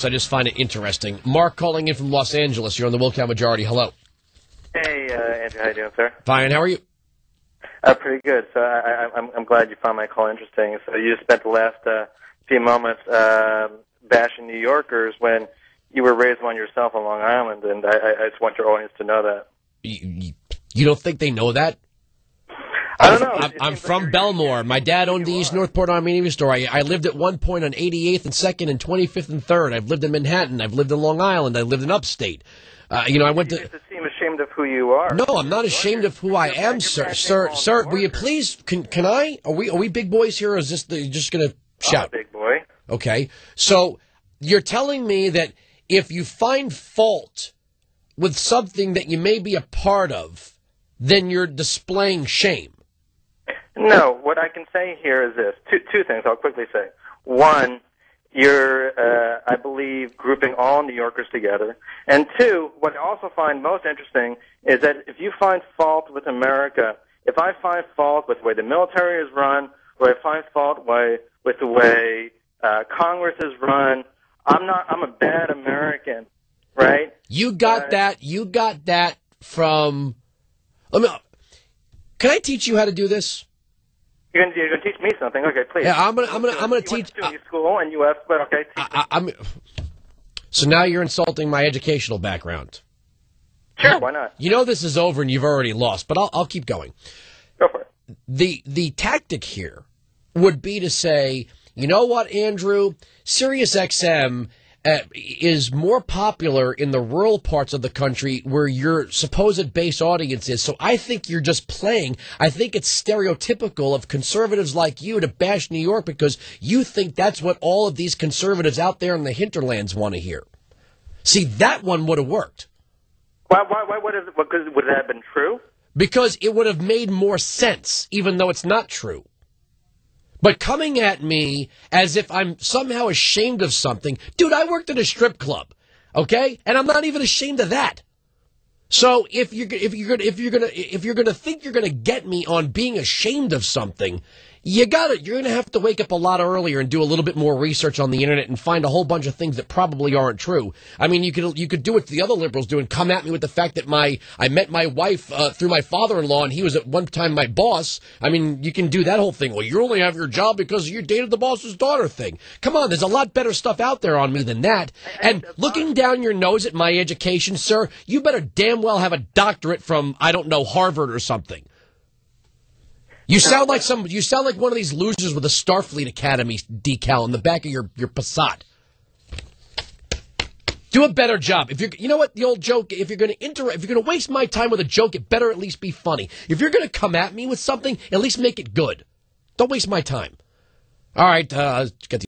I just find it interesting. Mark calling in from Los Angeles. You're on the Wilkow Majority. Hello. Hey, Andrew, how you doing, sir? Fine. How are you? Pretty good. So I'm glad you found my call interesting. So you spent the last few moments bashing New Yorkers when you were raised one yourself on Long Island, and I just want your audience to know that. You don't think they know that? I don't know. I'm from Belmore. My dad owned the East Northport Armenian store. I lived at one point on 88th and 2nd and 25th and 3rd. I've lived in Manhattan. I've lived in Long Island. I lived in upstate. I went to... You seem ashamed of who you are. No, I'm not ashamed of who I am, sir. Sir, will you please... Can I? Are we big boys here, or is this just going to shout? Big boy. Okay. So you're telling me that if you find fault with something that you may be a part of, then you're displaying shame. No, what I can say here is this. Two things I'll quickly say. One, you're, I believe, grouping all New Yorkers together. And two, what I also find most interesting is that if you find fault with America, if I find fault with the way the military is run, or I find fault with the way Congress is run, I'm a bad American, right? You got that from... Can I teach you how to do this? You're gonna teach me something, okay? Please. Yeah, I'm gonna teach. You went to school and U.S., but okay. So now you're insulting my educational background. Sure, why not? You know this is over and you've already lost, but I'll keep going. Go for it. The tactic here would be to say, you know what, Andrew, Sirius XM is more popular in the rural parts of the country where your supposed base audience is. So I think you're just playing. I think it's stereotypical of conservatives like you to bash New York because you think that's what all of these conservatives out there in the hinterlands want to hear. See, that one would have worked. Why would that have been true? Because it would have made more sense, even though it's not true. But coming at me as if I'm somehow ashamed of something, dude, I worked at a strip club, okay, and I'm not even ashamed of that. So if you're gonna think you're gonna get me on being ashamed of something, you're gonna have to wake up a lot earlier and do a little bit more research on the internet and find a whole bunch of things that probably aren't true. I mean, you could do what the other liberals do and come at me with the fact that I met my wife through my father-in-law and he was at one time my boss. I mean, you can do that whole thing. Well, you only have your job because you dated the boss's daughter thing. Come on, there's a lot better stuff out there on me than that. And looking down your nose at my education, sir, you better damn well have a doctorate from, I don't know, Harvard or something. You sound like one of these losers with a Starfleet Academy decal on the back of your Passat. Do a better job. You know what, the old joke, if you're going to waste my time with a joke, it better at least be funny. If you're going to come at me with something, at least make it good. Don't waste my time. All right, get the